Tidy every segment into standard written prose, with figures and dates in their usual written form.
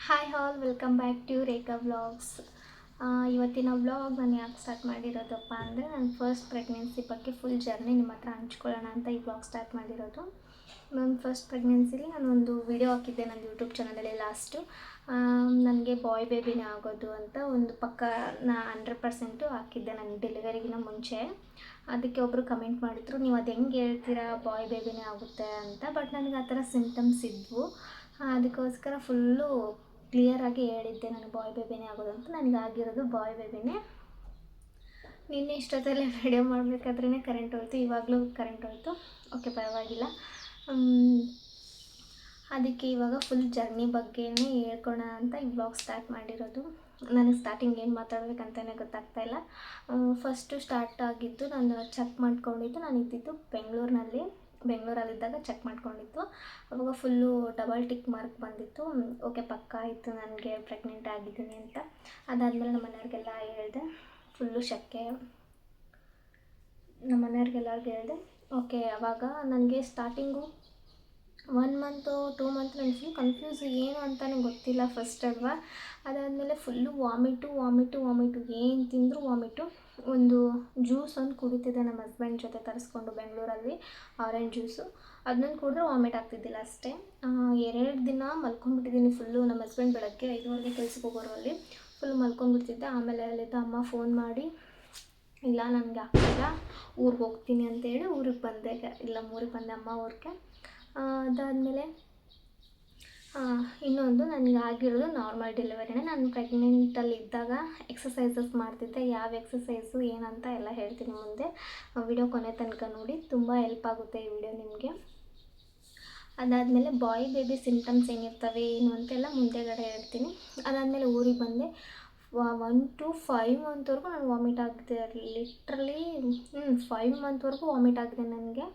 Hi all, welcome back to Rekha vlogs. ಇವತ್ತಿನ vlog ನಾನು ಯಾಕೆ ಸ್ಟಾರ್ಟ್ ಮಾಡಿರೋದಪ್ಪ ಅಂದರೆ ನನ್ನ ಫಸ್ಟ್ ಪ್ರೆಗ್ನೆನ್ಸಿ ಬಗ್ಗೆ ಫುಲ್ ಜರ್ನಿ ನಿಮ್ಮ ಹತ್ರ ಹಂಚ್ಕೊಳ್ಳೋಣ ಅಂತ ಈ ವ್ಲಾಗ್ ಸ್ಟಾರ್ಟ್ ಮಾಡಿರೋದು. ನನ್ನ ಫಸ್ಟ್ ಪ್ರೆಗ್ನೆನ್ಸಿಲಿ ನಾನು ಒಂದು ವಿಡಿಯೋ ಹಾಕಿದ್ದೆ ನನ್ನ ಯೂಟ್ಯೂಬ್ ಚಾನಲಲ್ಲಿ ಲಾಸ್ಟು. ನನಗೆ ಬಾಯ್ ಬೇಬಿನೇ ಆಗೋದು ಅಂತ ಒಂದು ಪಕ್ಕ ನಾ 100% ಹಾಕಿದ್ದೆ ನನ್ನ ಡೆಲಿವರಿಗಿನ ಮುಂಚೆ. ಅದಕ್ಕೆ ಒಬ್ಬರು ಕಮೆಂಟ್ ಮಾಡಿದ್ರು, ನೀವು ಅದು ಹೆಂಗೆ ಹೇಳ್ತೀರಾ ಬಾಯ್ ಬೇಬಿನೇ ಆಗುತ್ತೆ ಅಂತ. ಬಟ್ ನನಗೆ ಆ ಥರ ಸಿಂಟಮ್ಸ್ ಇದ್ವು. ಅದಕ್ಕೋಸ್ಕರ ಫುಲ್ಲು ಕ್ಲಿಯರಾಗಿ ಹೇಳಿದ್ದೆ ನಾನು ಬಾಯ್ ಬೇಬಿನೇ ಆಗೋದು ಅಂತ. ನನಗಾಗಿರೋದು ಬಾಯ್ ಬೇಬಿನೇ. ನಿನ್ನೆ ಇಷ್ಟೊತ್ತಲ್ಲೇ ವಿಡಿಯೋ ಮಾಡಬೇಕಾದ್ರೇ ಕರೆಂಟ್ ಹೋಯಿತು, ಇವಾಗಲೂ ಕರೆಂಟ್ ಹೋಯಿತು. ಓಕೆ, ಪರವಾಗಿಲ್ಲ. ಅದಕ್ಕೆ ಇವಾಗ ಫುಲ್ ಜರ್ನಿ ಬಗ್ಗೆನೇ ಹೇಳ್ಕೊಳ ಅಂತ ಈ ಬ್ಲಾಗ್ ಸ್ಟಾರ್ಟ್ ಮಾಡಿರೋದು. ನನಗೆ ಸ್ಟಾರ್ಟಿಂಗ್ ಏನು ಮಾತಾಡಬೇಕಂತಲೇ ಗೊತ್ತಾಗ್ತಾಯಿಲ್ಲ. ಫಸ್ಟು ಸ್ಟಾರ್ಟ್ ಆಗಿದ್ದು ನಾನು ಚೆಕ್ ಮಾಡ್ಕೊಂಡಿದ್ದು, ನಾನು ಇದ್ದಿದ್ದು ಬೆಂಗಳೂರಲ್ಲಿದ್ದಾಗ ಚೆಕ್ ಮಾಡ್ಕೊಂಡಿತ್ತು. ಅವಾಗ ಫುಲ್ಲು ಡಬಲ್ ಟಿಕ್ ಮಾರ್ಕ್ ಬಂದಿತ್ತು. ಓಕೆ, ಪಕ್ಕ ಆಯಿತು ನನಗೆ ಪ್ರೆಗ್ನೆಂಟ್ ಆಗಿದ್ದೀನಿ ಅಂತ. ಅದಾದಮೇಲೆ ನಮ್ಮ ಮನೆಯವ್ರಿಗೆಲ್ಲ ಹೇಳಿದೆ. ಫುಲ್ಲು ಶಕ್ಕೆ. ನಮ್ಮ ಮನೆಯವ್ರಿಗೆಲ್ಲರಿಗೂ ಹೇಳಿದೆ. ಓಕೆ, ಅವಾಗ ನನಗೆ ಸ್ಟಾರ್ಟಿಂಗು 1 ಮಂತು 2 ಮಂತ್ ನನಗೆ ಫುಲ್ ಕನ್ಫ್ಯೂಸ್, ಏನು ಅಂತಲೇ ಗೊತ್ತಿಲ್ಲ ಫಸ್ಟ್ ಅಲ್ವಾ. ಅದಾದಮೇಲೆ ಫುಲ್ಲು ವಾಮಿಟು ಏನು ತಿಂದರೂ ವಾಮಿಟು. ಒಂದು ಜ್ಯೂಸ್ ಒಂದು ಕುಡಿತಿದ್ದೆ ನಮ್ಮ ಹಸ್ಬೆಂಡ್ ಜೊತೆ ತರಿಸ್ಕೊಂಡು ಬೆಂಗಳೂರಲ್ಲಿ, ಆರೆಂಜ್ ಜ್ಯೂಸು. ಅದನ್ನೊಂದು ಕುಡಿದ್ರೆ ವಾಮಿಟ್ ಆಗ್ತಿದ್ದಿಲ್ಲ ಅಷ್ಟೇ. 2 ದಿನ ಮಲ್ಕೊಂಡ್ಬಿಟ್ಟಿದ್ದೀನಿ ಫುಲ್ಲು. ನಮ್ಮ ಹಸ್ಬೆಂಡ್ ಬೆಳಗ್ಗೆ 5 ಗಂಟೆಗೆ ಕೆಲ್ಸಕ್ಕೆ ಹೋಗೋರು, ಅಲ್ಲಿ ಫುಲ್ ಮಲ್ಕೊಂಡ್ಬಿಡ್ತಿದ್ದೆ. ಆಮೇಲೆ ಅಲ್ಲಿದ್ದ ಅಮ್ಮ ಫೋನ್ ಮಾಡಿ, ಇಲ್ಲ ನನಗೆ ಆಗ್ತಿಲ್ಲ, ಊರಿಗೆ ಹೋಗ್ತೀನಿ ಅಂತೇಳಿ ಊರಿಗೆ ಬಂದೆ. ಇಲ್ಲ, ಊರಿಗೆ ಬಂದೆ, ಅಮ್ಮ ಊರಿಗೆ. ಅದಾದಮೇಲೆ ಇನ್ನೊಂದು ನನಗೆ ಆಗಿರೋದು ನಾರ್ಮಲ್ ಡೆಲಿವರಿನೇ. ನಾನು ಪ್ರೆಗ್ನೆಂಟಲ್ಲಿ ಇದ್ದಾಗ ಎಕ್ಸಸೈಸಸ್ ಮಾಡ್ತಿದ್ದೆ. ಯಾವ ಎಕ್ಸಸೈಸು ಏನಂತ ಎಲ್ಲ ಹೇಳ್ತೀನಿ ಮುಂದೆ. ವಿಡಿಯೋ ಕೊನೆ ತನಕ ನೋಡಿ, ತುಂಬ ಹೆಲ್ಪ್ ಆಗುತ್ತೆ ಈ ವಿಡಿಯೋ ನಿಮಗೆ. ಅದಾದಮೇಲೆ ಬಾಯ್ ಬೇಬಿ ಸಿಂಟಮ್ಸ್ ಏನಿರ್ತವೆ ಏನು ಅಂತೆಲ್ಲ ಮುಂದೆಗಡೆ ಹೇಳ್ತೀನಿ. ಅದಾದಮೇಲೆ ಊರಿಗೆ ಬಂದೆ. 1 to 5 ಮಂತ್ವರೆಗೂ ನಾನು ವಾಮಿಟ್ ಆಗಿದೆ. ಲಿಟ್ರಲಿ 5 ಮಂತ್ವರೆಗೂ ವಾಮಿಟ್ ಆಗಿದೆ ನನಗೆ.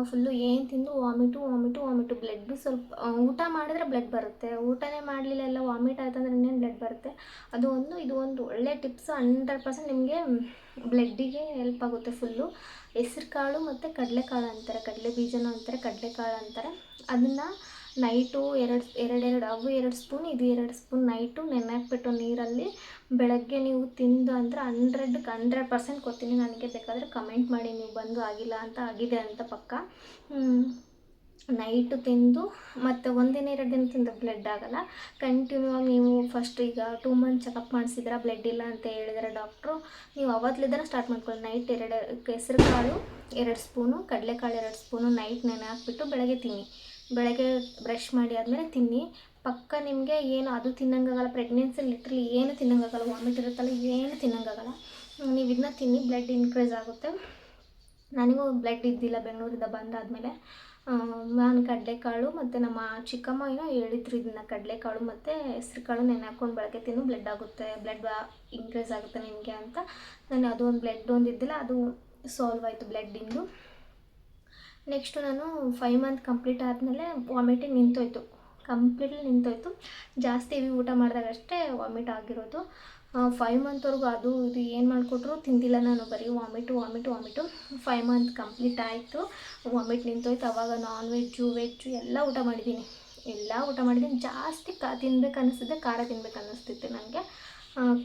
ಫುಲ್ಲು ಏನು ತಿಂದು ವಾಮಿಟು. ಬ್ಲಡ್ಡು ಸ್ವಲ್ಪ ಊಟ ಮಾಡಿದ್ರೆ ಬ್ಲಡ್ ಬರುತ್ತೆ, ಊಟನೇ ಮಾಡಲಿಲ್ಲ, ಎಲ್ಲ ವಾಮಿಟ್ ಆಯ್ತಂದ್ರೆ ಇನ್ನೇನು ಬ್ಲಡ್ ಬರುತ್ತೆ. ಇದು ಒಂದು ಒಳ್ಳೆ ಟಿಪ್ಸು. 100% ನಿಮಗೆ ಬ್ಲಡ್ಡಿಗೆ ಹೆಲ್ಪ್ ಆಗುತ್ತೆ. ಫುಲ್ಲು ಹೆಸ್ರು ಕಾಳು ಮತ್ತು ಕಡಲೆಕಾಳು ಅಂತಾರೆ, ಕಡಲೆ ಬೀಜನೂ ಅಂತಾರೆ, ಕಡಲೆಕಾಳು ಅಂತಾರೆ. ಅದನ್ನು ನೈಟು ಅವು 2 ಸ್ಪೂನ್, ಇದು 2 ಸ್ಪೂನ್ ನೈಟು ನೆನೆ ಹಾಕ್ಬಿಟ್ಟು ನೀರಲ್ಲಿ ಬೆಳಗ್ಗೆ ನೀವು ತಿಂದು ಅಂದರೆ 100% ಕೊಡ್ತೀನಿ. ನನಗೆ ಬೇಕಾದರೆ ಕಮೆಂಟ್ ಮಾಡಿ ನೀವು ಬಂದು ಆಗಿಲ್ಲ ಅಂತ, ಆಗಿದೆ ಅಂತ ಪಕ್ಕ. ನೈಟು ತಿಂದು ಮತ್ತು 1 ದಿನ 2 ದಿನ ತಿಂದು ಬ್ಲಡ್ ಆಗೋಲ್ಲ. ಕಂಟಿನ್ಯೂ ಆಗಿ ನೀವು ಫಸ್ಟ್ ಈಗ 2 ಮಂತ್ ಚೆಕಪ್ ಮಾಡಿಸಿದ್ರೆ ಬ್ಲಡ್ ಇಲ್ಲ ಅಂತ ಹೇಳಿದರೆ ಡಾಕ್ಟ್ರು, ನೀವು ಅವತ್ತಲಿಂದನೇ ಸ್ಟಾರ್ಟ್ ಮಾಡ್ಕೊಳ್ಳಿ. ನೈಟ್ ಹೆಸ್ರು ಕಾಳು 2 ಸ್ಪೂನು, ಕಡಲೆಕಾಳು 2 ಸ್ಪೂನು ನೈಟ್ ನೆನೆ ಹಾಕ್ಬಿಟ್ಟು ಬೆಳಗ್ಗೆ ತಿನ್ನಿ. ಬೆಳಗ್ಗೆ ಬ್ರಷ್ ಮಾಡಿ ಆದಮೇಲೆ ತಿನ್ನಿ. ಪಕ್ಕ ನಿಮಗೆ ಏನು ಅದು ತಿನ್ನಂಗಾಗಲ್ಲ. ಪ್ರೆಗ್ನೆನ್ಸಿ ಲಿಟ್ರಲಿ ಏನು ತಿನ್ನಂಗಾಗಲ್ಲ, ವಾಮಿಟ್ ಇರುತ್ತಲ್ಲ, ಏನು ತಿನ್ನಂಗಾಗಲ್ಲ. ನೀವು ಇದನ್ನ ತಿನ್ನಿ, ಬ್ಲಡ್ ಇನ್ಕ್ರೀಸ್ ಆಗುತ್ತೆ. ನನಗೂ ಬ್ಲಡ್ ಇದ್ದಿಲ್ಲ ಬೆಂಗಳೂರಿಂದ ಬಂದಾದಮೇಲೆ. ನಾನು ಕಡಲೆಕಾಳು ಮತ್ತು ನಮ್ಮ ಚಿಕ್ಕಮ್ಮ ಏನೋ ಹೇಳಿದ್ರು, ಇದನ್ನು ಕಡಲೆಕಾಳು ಮತ್ತು ಹೆಸ್ರು ಕಾಳು ನೆನೆ ಹಾಕ್ಕೊಂಡು ಬೆಳಗ್ಗೆ ತಿನ್ನು, ಬ್ಲಡ್ ಆಗುತ್ತೆ, ಬ್ಲಡ್ ಇನ್ಕ್ರೀಸ್ ಆಗುತ್ತೆ ನಿಮಗೆ ಅಂತ. ನಾನು ಅದು ಒಂದು ಬ್ಲಡ್ ಒಂದು ಇದ್ದಿಲ್ಲ, ಅದು ಸಾಲ್ವ್ ಆಯಿತು ಬ್ಲಡ್ಡಿಂದು. ನೆಕ್ಸ್ಟು ನಾನು 5 ಮಂತ್ ಕಂಪ್ಲೀಟ್ ಆದಮೇಲೆ ವಾಮಿಟಿಂಗ್ ಕಂಪ್ಲೀಟ್ಲಿ ನಿಂತೋಯ್ತು. ಜಾಸ್ತಿ ಹೆವಿ ಊಟ ಮಾಡಿದಾಗಷ್ಟೇ ವಾಮಿಟ್ ಆಗಿರೋದು. 5 ಮಂತ್ವರೆಗೂ ಅದು ಇದು ಏನು ಮಾಡಿಕೊಟ್ರು ತಿಂದಿಲ್ಲ ನಾನು, ಬರೀ ವಾಮಿಟು. 5 ಮಂತ್ ಕಂಪ್ಲೀಟ್ ಆಯಿತು, ವಾಮಿಟ್ ನಿಂತೋಯ್ತು. ಆವಾಗ ನಾನ್ ವೆಜ್ಜು ಎಲ್ಲ ಊಟ ಮಾಡಿದ್ದೀನಿ. ಜಾಸ್ತಿ ತಿನ್ಬೇಕು ಅನ್ನಿಸ್ತಿದ್ದೆ, ಖಾರ ತಿನ್ಬೇಕು ಅನ್ನಿಸ್ತಿತ್ತು ನನಗೆ.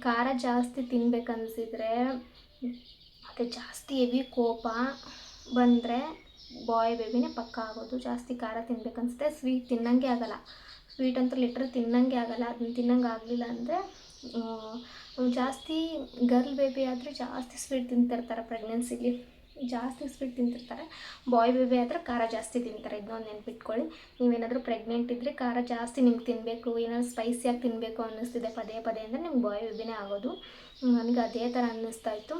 ಖಾರ ಜಾಸ್ತಿ ತಿನ್ಬೇಕು ಅನ್ನಿಸಿದ್ರೆ ಮತ್ತು ಜಾಸ್ತಿ ಹೆವಿ ಕೋಪ ಬಂದರೆ ಬಾಯ್ ಬೇಬಿನೇ ಪಕ್ಕ ಆಗೋದು. ಜಾಸ್ತಿ ಖಾರ ತಿನ್ಬೇಕು ಅನಿಸುತ್ತೆ, ಸ್ವೀಟ್ ತಿನ್ನಂಗೆ ಆಗೋಲ್ಲ. ಸ್ವೀಟ್ ಅಂತೂ ಲಿಟ್ರಲ್ ತಿನ್ನಂಗೆ ಆಗೋಲ್ಲ. ಅದನ್ನ ತಿನ್ನಂಗೆ ಆಗಲಿಲ್ಲ ಅಂದರೆ ಜಾಸ್ತಿ ಗರ್ಲ್ ಬೇಬಿ ಆದರೆ ಜಾಸ್ತಿ ಸ್ವೀಟ್ ತಿಂತಿರ್ತಾರೆ, ಪ್ರೆಗ್ನೆನ್ಸಿಲಿ ಜಾಸ್ತಿ ಸ್ವೀಟ್ ತಿಂತಿರ್ತಾರೆ. ಬಾಯ್ ಬೇಬಿ ಆದರೆ ಖಾರ ಜಾಸ್ತಿ ತಿಂತಾರೆ. ಇದನ್ನೊಂದು ನೆನ್ಪಿಟ್ಕೊಳ್ಳಿ. ನೀವೇನಾದರೂ ಪ್ರೆಗ್ನೆಂಟ್ ಇದ್ದರೆ ಖಾರ ಜಾಸ್ತಿ ನಿಮ್ಗೆ ತಿನ್ನಬೇಕು, ಏನಾದರೂ ಸ್ಪೈಸಿಯಾಗಿ ತಿನ್ನಬೇಕು ಅನ್ನಿಸ್ತಿದೆ ಪದೇ ಅಂದರೆ ನಿಮ್ಗೆ ಬಾಯ್ ಬೇಬಿನೇ ಆಗೋದು. ನನಗೆ ಅದೇ ಥರ ಅನ್ನಿಸ್ತಾಯಿತ್ತು.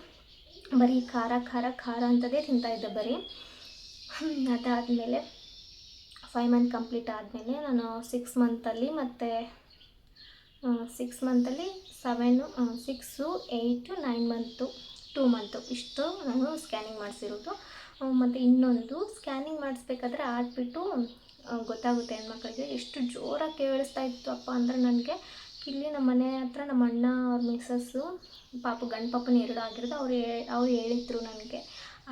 ಬರೀ ಖಾರ ಅಂತದೇ ತಿಂತಾಯಿದ್ದೆ ಬರೀ. ಅದಾದಮೇಲೆ 5 ಮಂತ್ ಕಂಪ್ಲೀಟ್ ಆದಮೇಲೆ ನಾನು 6 ಮಂತಲ್ಲಿ ಮತ್ತು 6 ಮಂತಲ್ಲಿ 7 6 8 9 ಮಂತು 2 ಮಂತು ಇಷ್ಟು ನಾನು ಸ್ಕ್ಯಾನಿಂಗ್ ಮಾಡಿಸಿರೋದು. ಮತ್ತು ಇನ್ನೊಂದು ಸ್ಕ್ಯಾನಿಂಗ್ ಮಾಡಿಸ್ಬೇಕಾದ್ರೆ ಆಡ್ಬಿಟ್ಟು ಗೊತ್ತಾಗುತ್ತೆ ಹೆಣ್ಮಕ್ಳಿಗೆ. ಎಷ್ಟು ಜೋರಾಗಿ ಕೇಳಿಸ್ತಾ ಇತ್ತು ಅಪ್ಪ ಅಂದರೆ ನನಗೆ. ಇಲ್ಲಿ ನಮ್ಮ ಮನೆ ಹತ್ರ ನಮ್ಮ ಅಣ್ಣ ಅವ್ರ ಮಿಸ್ಸಸ್ಸು ಗಂಡು ಪಾಪನ 2 ಆಗಿರೋದು. ಅವ್ರು ಹೇಳಿದ್ರು ನನಗೆ,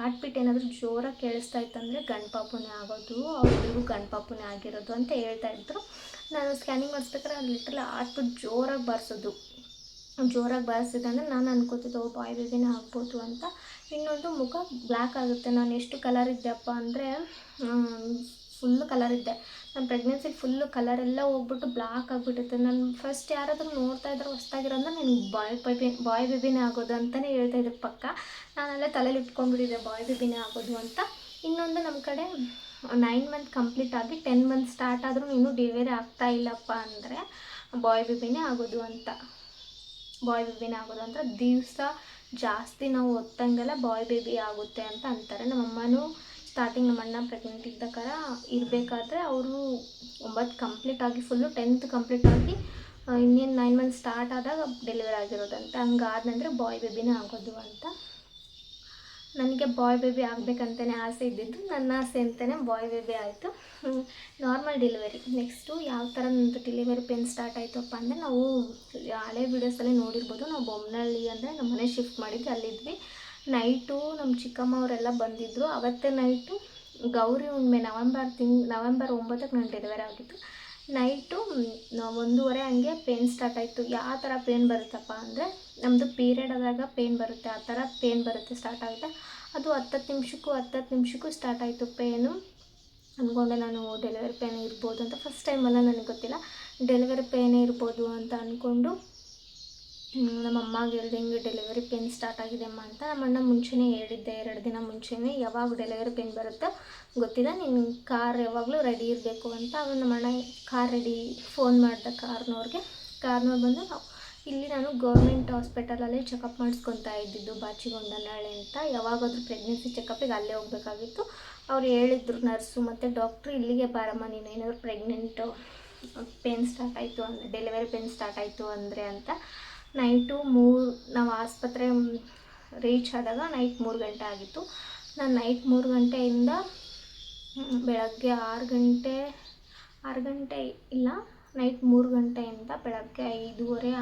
ಆಡ್ಬಿಟ್ಟು ಏನಾದರೂ ಜೋರಾಗಿ ಕೇಳಿಸ್ತಾ ಇತ್ತಂದರೆ ಗಂಡು ಪಾಪುನೇ ಆಗೋದು, ಅವ್ರಿಗೂ ಗಂಡು ಪಾಪುನೇ ಆಗಿರೋದು ಅಂತ ಹೇಳ್ತಾಯಿದ್ರು. ನಾನು ಸ್ಕ್ಯಾನಿಂಗ್ ಮಾಡಿಸ್ಬೇಕಾದ್ರೆ ಅಲ್ಲಿ ಲಿಟ್ರಲಿ ಹಾಕ್ಬಿಟ್ಟು ಜೋರಾಗಿ ಬಾರಿಸಿದೆ ಅಂದರೆ ನಾನು ಅನ್ಕೋತಿದ್ದೆ ಬಾಯ್ ಬೇಬಿನೇ ಆಗ್ಬೋದು ಅಂತ. ಇನ್ನೊಂದು ಮುಖ ಬ್ಲ್ಯಾಕ್ ಆಗುತ್ತೆ. ನಾನು ಎಷ್ಟು ಕಲರ್ ಇದ್ದೆಪ್ಪ ಅಂದರೆ ಫುಲ್ಲು ಕಲರ್ ಇದ್ದೆ. ನನ್ನ ಪ್ರೆಗ್ನೆನ್ಸಿಗೆ ಫುಲ್ಲು ಕಲರೆಲ್ಲ ಹೋಗ್ಬಿಟ್ಟು ಬ್ಲ್ಯಾಕ್ ಆಗಿಬಿಟ್ಟಿತ್ತು. ನಾನು ಫಸ್ಟ್ ಯಾರಾದರೂ ನೋಡ್ತಾ ಇದ್ರೆ ಹೊಸ್ದಾಗಿರೋ ಅಂದ್ರೆ ನನಗೆ ಬಾಯ್ ಬೇಬಿನೇ ಆಗೋದು ಅಂತಲೇ ಹೇಳ್ತಾಯಿದ್ರು ಪಕ್ಕ. ನಾನಲ್ಲೇ ತಲೆಯಲ್ಲಿ ಇಟ್ಕೊಂಡ್ಬಿಟ್ಟಿದ್ದೆ ಬಾಯ್ ಬೇಬಿನೇ ಆಗೋದು ಅಂತ. ಇನ್ನೊಂದು ನಮ್ಮ ಕಡೆ 9 ಮಂತ್ ಕಂಪ್ಲೀಟ್ ಆಗಿ 10 ಮಂತ್ ಸ್ಟಾರ್ಟ್ ಆದರೂ ಇನ್ನೂ ಡೆಲಿವರಿ ಆಗ್ತಾ ಇಲ್ಲಪ್ಪ ಅಂದರೆ ಬಾಯ್ ಬೇಬಿನೇ ಆಗೋದು ಅಂತ. ದಿವಸ ಜಾಸ್ತಿ ನಾವು ಒತ್ತಂಗೆಲ್ಲ ಬಾಯ್ ಬೇಬಿ ಆಗುತ್ತೆ ಅಂತ ಅಂತಾರೆ. ನಮ್ಮಮ್ಮನೂ ಸ್ಟಾರ್ಟಿಂಗ್ ನಮ್ಮಣ್ಣ ಪ್ರೆಗ್ನೆಂಟ್ ಇದ್ದಕ್ಕಾರ ಇರಬೇಕಾದ್ರೆ ಅವರು 9 ಕಂಪ್ಲೀಟ್ ಆಗಿ ಫುಲ್ಲು 10th ಕಂಪ್ಲೀಟ್ ಆಗಿ ಇನ್ನೇನು 9 ಮಂತ್ ಸ್ಟಾರ್ಟ್ ಆದಾಗ ಡೆಲಿವರಿ ಆಗಿರೋದಂತೆ. ಹಂಗಾದ ನಂತರ ಬಾಯ್ ಬೇಬಿನೇ ಆಗೋದು ಅಂತ. ನನಗೆ ಬಾಯ್ ಬೇಬಿ ಆಗಬೇಕಂತಲೇ ಆಸೆ ಇದ್ದಿದ್ದು, ನನ್ನ ಆಸೆ ಅಂತಲೇ ಬಾಯ್ ಬೇಬಿ ಆಯಿತು. Normal delivery. ನೆಕ್ಸ್ಟು ಯಾವ ಥರ ನಮ್ಮದು ಡೆಲಿವರಿ ಪೇನ್ ಸ್ಟಾರ್ಟ್ ಆಯಿತಪ್ಪ ಅಂದರೆ, ನಾವು ಹಳೆ ವೀಡಿಯೋಸಲ್ಲಿ ನೋಡಿರ್ಬೋದು, ನಾವು ಬೊಮ್ಮನಹಳ್ಳಿ ಅಂದರೆ ನಮ್ಮ ಮನೆ ಶಿಫ್ಟ್ ಮಾಡಿದ್ವಿ, ಅಲ್ಲಿದ್ವಿ. ನೈಟು ನಮ್ಮ ಚಿಕ್ಕಮ್ಮ ಅವರೆಲ್ಲ ಬಂದಿದ್ದರು. ಅವತ್ತೇ ನೈಟು ಗೌರಿ ಹುಣ್ಣಿಮೆ ನವೆಂಬರ್ 9ಕ್ಕೆ ನನ್ನ ಡೆಲಿವರಿ ಆಗಿತ್ತು. ನೈಟು 1:30 ಹಂಗೆ ಪೇನ್ ಸ್ಟಾರ್ಟ್ ಆಯಿತು. ಯಾವ ಥರ ಪೇನ್ ಬರುತ್ತಪ್ಪ ಅಂದರೆ, ನಮ್ಮದು ಪೀರಿಯಡ್ ಆದಾಗ ಪೇನ್ ಬರುತ್ತೆ, ಆ ಥರ ಪೇನ್ ಬರುತ್ತೆ, ಸ್ಟಾರ್ಟ್ ಆಗುತ್ತೆ. ಅದು 10 ನಿಮಿಷಕ್ಕೂ ಸ್ಟಾರ್ಟ್ ಆಯಿತು ಪೇನು. ಅಂದ್ಕೊಂಡೆ ನಾನು ಡೆಲಿವರಿ ಪೇನ್ ಇರ್ಬೋದು ಅಂತ. ಫಸ್ಟ್ ಟೈಮಲ್ಲ, ನನಗೆ ಗೊತ್ತಿಲ್ಲ ಡೆಲಿವರಿ ಪೇನೇ ಇರ್ಬೋದು ಅಂತ ಅಂದ್ಕೊಂಡು ನಮ್ಮ ಅಮ್ಮಗೆ ಹೇಳಿದೆ, ಹಿಂಗೆ ಡೆಲಿವರಿ ಪೇನ್ ಸ್ಟಾರ್ಟ್ ಆಗಿದೆ ಅಮ್ಮ ಅಂತ. ನಮ್ಮ ಅಣ್ಣ ಮುಂಚೆನೇ ಹೇಳಿದ್ದೆ, 2 ದಿನ ಮುಂಚೆನೇ, ಯಾವಾಗ ಡೆಲಿವರಿ ಪೇನ್ ಬರುತ್ತೋ ಗೊತ್ತಿಲ್ಲ, ನೀನು ಕಾರ್ ಯಾವಾಗಲೂ ರೆಡಿ ಇರಬೇಕು ಅಂತ. ಅವಾಗ ನಮ್ಮ ಅಣ್ಣ ಕಾರ್ ರೆಡಿ ಫೋನ್ ಮಾಡಿದೆ ಕಾರ್ನವ್ರಿಗೆ ಬಂದು ಇಲ್ಲಿ ನಾನು ಗೌರ್ಮೆಂಟ್ ಹಾಸ್ಪಿಟಲಲ್ಲಿ ಚೆಕಪ್ ಮಾಡಿಸ್ಕೊತಾ ಇದ್ದಿದ್ದು, ಬಾಚಿಗೊಂಡನಹಳ್ಳಿ ಅಂತ. ಯಾವಾಗಾದರೂ ಪ್ರೆಗ್ನೆನ್ಸಿ ಚೆಕಪ್ಪಿಗೆ ಅಲ್ಲೇ ಹೋಗಬೇಕಾಗಿತ್ತು. ಅವ್ರು ಹೇಳಿದ್ರು ನರ್ಸು ಮತ್ತು ಡಾಕ್ಟ್ರು, ಇಲ್ಲಿಗೆ ಬಾರಮ್ಮ ನೀನು ಏನಾದರೂ ಪ್ರೆಗ್ನೆಂಟು ಪೇನ್ ಸ್ಟಾರ್ಟ್ ಆಯಿತು ಅಂದರೆ, ಡೆಲಿವರಿ ಪೇನ್ ಸ್ಟಾರ್ಟ್ ಆಯಿತು ಅಂದರೆ ಅಂತ. ನೈಟು ನಾವು ಆಸ್ಪತ್ರೆ ರೀಚ್ ಆದಾಗ ನೈಟ್ 3 ಗಂಟೆ ಆಗಿತ್ತು. ನಾನು ನೈಟ್ 3 ಗಂಟೆಯಿಂದ ಬೆಳಗ್ಗೆ 6 ಗಂಟೆ ಇಲ್ಲ, ನೈಟ್ 3 ಗಂಟೆಯಿಂದ ಬೆಳಗ್ಗೆ 5:30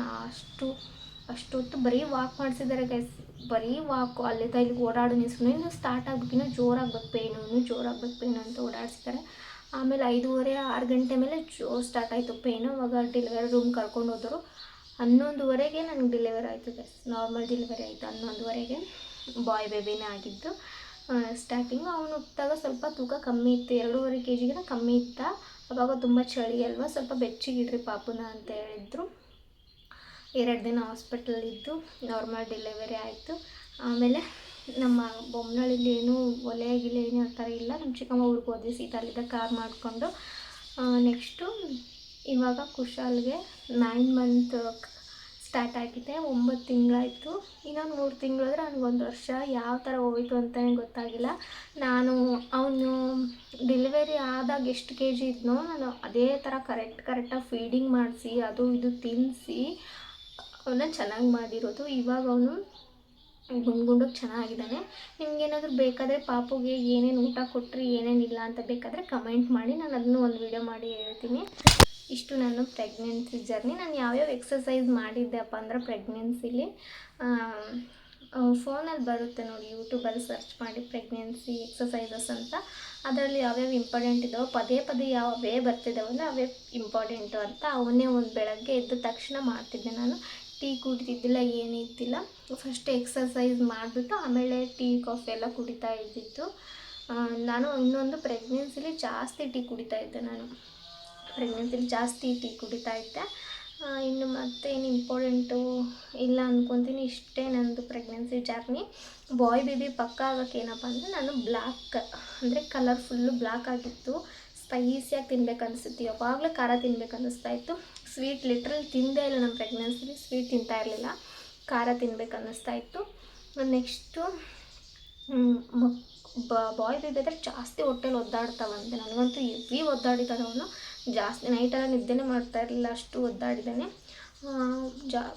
ಅಷ್ಟೊತ್ತು ಬರೀ ವಾಕ್ ಮಾಡಿಸಿದ್ದಾರೆ ಗೈಸ್. ಬರೀ ವಾಕು, ಅಲ್ಲಿಂದ ಇಲ್ಲಿಗೆ ಓಡಾಡೋ ನಿಲ್ಸ್ಕೊಂಡು ಇನ್ನೂ ಸ್ಟಾರ್ಟ್ ಆಗಬೇಕು, ಇನ್ನೂ ಜೋರಾಗಬೇಕು ಪೇನು ಅಂತ ಓಡಾಡಿಸಿದ್ದಾರೆ. ಆಮೇಲೆ 5:30 6 ಗಂಟೆ ಮೇಲೆ ಸ್ಟಾರ್ಟ್ ಆಯಿತು ಪೇನು. ಅವಾಗ ಡೆಲಿವರಿ ರೂಮ್ ಕರ್ಕೊಂಡು ಹೋದರು. 11:30ಗೆ ನನಗೆ ಡೆಲಿವರಿ ಆಯಿತು ಗೈಸ್. ನಾರ್ಮಲ್ ಡೆಲಿವರಿ ಆಯಿತು 11:30ಗೆ. ಬಾಯ್ ಬೇಬಿನೇ ಆಗಿದ್ದು. ಸ್ಟಾರ್ಟಿಂಗು ಅವನು ಹುಟ್ಟಿದಾಗ ಸ್ವಲ್ಪ ತೂಕ ಕಮ್ಮಿ ಇತ್ತು, 2.5 kg ಕಮ್ಮಿ ಇತ್ತ. ಅವಾಗ ತುಂಬ ಚಳಿ ಅಲ್ವಾ, ಸ್ವಲ್ಪ ಬೆಚ್ಚಗಿಡ್ರಿ ಪಾಪುನ ಅಂತ ಹೇಳಿದರು. 2 ದಿನ ಹಾಸ್ಪಿಟಲಿದ್ದು ನಾರ್ಮಲ್ ಡೆಲಿವರಿ ಆಯಿತು. ಆಮೇಲೆ ನಮ್ಮ ಬೊಮ್ಮನಹಳ್ಳಿಲಿ ಏನೂ ಒಲೆ ಏನು ಆ ಥರ ಇಲ್ಲ. ನಮ್ಮ ಚಿಕ್ಕಮ್ಮ ಊರಿಗೆ ಹೋದ್ವಿ, ಸೀಟಲ್ಲಿದ್ದ ಕಾರ್ ಮಾಡಿಕೊಂಡು. ನೆಕ್ಸ್ಟು ಇವಾಗ ಕುಶಾಲ್ಗೆ 9 ಮಂತ್ ಸ್ಟಾರ್ಟ್ ಆಗಿದೆ, 9 ತಿಂಗಳಾಯಿತು. ಇನ್ನೊಂದು 3 ತಿಂಗಳು ಅಂದರೆ ಅವ್ನಿಗೆ 1 ವರ್ಷ. ಯಾವ ಥರ ಹೋಯಿತು ಅಂತಲೇ ಗೊತ್ತಾಗಿಲ್ಲ. ನಾನು ಅವನು ಡೆಲಿವರಿ ಆದಾಗ ಎಷ್ಟು kg ಇದ್ನೋ, ನಾನು ಅದೇ ಥರ ಕರೆಕ್ಟಾಗಿ ಫೀಡಿಂಗ್ ಮಾಡಿಸಿ ಅದು ಇದು ತಿನ್ನಿಸಿ ಅವನ್ನ ಚೆನ್ನಾಗಿ ಮಾಡಿರೋದು. ಇವಾಗ ಅವನು ಗುಂಡಕ್ಕೆ ಚೆನ್ನಾಗಿದ್ದಾನೆ. ನಿಮ್ಗೇನಾದರೂ ಬೇಕಾದರೆ ಪಾಪುಗೆ ಏನೇನು ಊಟ ಕೊಟ್ಟರೆ ಏನೇನಿಲ್ಲ ಅಂತ ಬೇಕಾದರೆ ಕಮೆಂಟ್ ಮಾಡಿ, ನಾನು ಅದನ್ನು ಒಂದು ವಿಡಿಯೋ ಮಾಡಿ ಹೇಳ್ತೀನಿ. ಇಷ್ಟು ನನ್ನ ಪ್ರೆಗ್ನೆನ್ಸಿ ಜರ್ನಿ. ನಾನು ಯಾವ್ಯಾವ ಎಕ್ಸಸೈಸ್ ಮಾಡಿದ್ದೆಪ್ಪ ಅಂದರೆ ಪ್ರೆಗ್ನೆನ್ಸಿಲಿ ಫೋನಲ್ಲಿ ಬರುತ್ತೆ ನೋಡಿ, ಯೂಟ್ಯೂಬಲ್ಲಿ ಸರ್ಚ್ ಮಾಡಿ ಪ್ರೆಗ್ನೆನ್ಸಿ ಎಕ್ಸಸೈಸಸ್ ಅಂತ. ಅದರಲ್ಲಿ ಯಾವ್ಯಾವ ಇಂಪಾರ್ಟೆಂಟ್ ಇದ್ದಾವೆ, ಪದೇ ಯಾವೇ ಬರ್ತಿದ್ದಾವಲ್ಲ ಅವೇ ಇಂಪಾರ್ಟೆಂಟು ಅಂತ ಅವನ್ನೇ ಒಂದು ಬೆಳಗ್ಗೆ ಎದ್ದ ತಕ್ಷಣ ಮಾಡ್ತಿದ್ದೆ. ನಾನು ಟೀ ಕುಡಿತಿದ್ದಿಲ್ಲ, ಏನಿದ್ದಿಲ್ಲ. ಫಸ್ಟ್ ಎಕ್ಸಸೈಸ್ ಮಾಡಿಬಿಟ್ಟು ಆಮೇಲೆ ಟೀ ಕಾಫಿ ಎಲ್ಲ ಕುಡಿತಾ ಇದ್ದಿದ್ದು ನಾನು. ಇನ್ನೊಂದು ಪ್ರೆಗ್ನೆನ್ಸಿಲಿ ಜಾಸ್ತಿ ಟೀ ಕುಡಿತಾ ಇದ್ದೆ. ಇನ್ನು ಮತ್ತೇನು ಇಂಪಾರ್ಟೆಂಟು ಇಲ್ಲ ಅಂದ್ಕೊತೀನಿ. ಇಷ್ಟೇ ನನ್ನದು ಪ್ರೆಗ್ನೆನ್ಸಿ ಜರ್ನಿ. ಬಾಯ್ ಬೇಬಿ ಪಕ್ಕ ಆಗೋಕ್ಕೆ ಏನಪ್ಪ ಅಂದರೆ, ನಾನು ಬ್ಲ್ಯಾಕ್ ಅಂದರೆ ಕಲರ್ ಫುಲ್ಲು ಬ್ಲ್ಯಾಕ್ ಆಗಿತ್ತು. ಸ್ಪೈಸಿಯಾಗಿ ತಿನ್ಬೇಕು ಅನಿಸುತ್ತೆ, ಯಾವಾಗಲೂ ಖಾರ ತಿನ್ಬೇಕು ಅನ್ನಿಸ್ತಾಯಿತ್ತು. ಸ್ವೀಟ್ ಲಿಟ್ರಲ್ ತಿಂದೇ ಇಲ್ಲ ನಮ್ಮ ಪ್ರೆಗ್ನೆನ್ಸಿಲಿ, ಸ್ವೀಟ್ ತಿಂತಾ ಇರಲಿಲ್ಲ, ಖಾರ ತಿನ್ಬೇಕು ಅನ್ನಿಸ್ತಾಯಿತ್ತು. ನೆಕ್ಸ್ಟು ಬಾಯ್ ಬೇಬಿ ಆದರೆ ಜಾಸ್ತಿ ಹೊಟ್ಟೆಲಿ ಒದ್ದಾಡ್ತಾವಂತೆ. ನನಗಂತೂ ಹೆವಿ ಒದ್ದಾಡಿದ್ದಾನೆ ಅವನು. ಜಾಸ್ತಿ ನೈಟೆಲ್ಲ ನಿದ್ದೆನೇ ಮಾಡ್ತಾ ಇರಲಿಲ್ಲ, ಅಷ್ಟು ಒದ್ದಾಡಿದ್ದಾನೆ.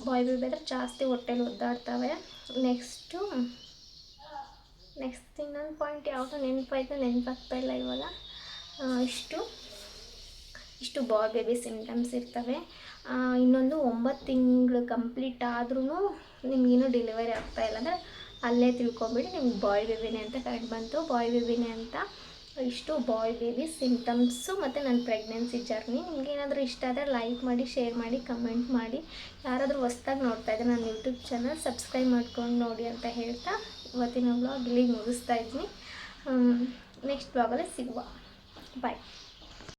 ಬಾಯ್ ಬೇಬಿ ಆದರೆ ಜಾಸ್ತಿ ಹೊಟ್ಟೆಲಿ ಒದ್ದಾಡ್ತವೆ. ನೆಕ್ಸ್ಟ್ ಇನ್ನೊಂದು ಪಾಯಿಂಟ್ ಯಾವುದೋ ನೆನಪಾಗ್ತಾ ಇಲ್ಲ ಇವಾಗ. ಇಷ್ಟು ಬಾಯ್ ಬೇಬಿ ಸಿಮ್ಟಮ್ಸ್ ಇರ್ತವೆ. ಇನ್ನೊಂದು 9 ತಿಂಗಳು ಕಂಪ್ಲೀಟ್ ಆದ್ರೂ ನಿಮಗೇನು ಡೆಲಿವರಿ ಆಗ್ತಾಯಿಲ್ಲ ಅಂದರೆ ಅಲ್ಲೇ ತಿಳ್ಕೊಬೇಡಿ, ನಿಮ್ಗೆ ಬಾಯ್ ಬೇಬಿನೇ ಅಂತ ಕರೆಕ್ಟ್ ಬಂತು, ಬಾಯ್ ಬೇಬಿನೇ ಅಂತ. ಇಷ್ಟು ಬಾಯ್ ಬೇಬಿ ಸಿಂಟಮ್ಸು ಮತ್ತು ನನ್ನ ಪ್ರೆಗ್ನೆನ್ಸಿ ಜರ್ನಿ. ನಿಮ್ಗೆ ಏನಾದರೂ ಇಷ್ಟ ಆದರೆ ಲೈಕ್ ಮಾಡಿ, ಶೇರ್ ಮಾಡಿ, ಕಮೆಂಟ್ ಮಾಡಿ. ಯಾರಾದರೂ ಹೊಸ್ದಾಗಿ ನೋಡ್ತಾ ಇದ್ದರೆ ನನ್ನ ಯೂಟ್ಯೂಬ್ ಚಾನಲ್ ಸಬ್ಸ್ಕ್ರೈಬ್ ಮಾಡ್ಕೊಂಡು ನೋಡಿ ಅಂತ ಹೇಳ್ತಾ ಇವತ್ತಿನ ವ್ಲಾಗ್ ಇಲ್ಲಿಗೆ ಮುಗಿಸ್ತಾ ಇದ್ದೀನಿ. ನೆಕ್ಸ್ಟ್ ವ್ಲಾಗಲ್ಲಿ ಸಿಗುವ. ಬಾಯ್.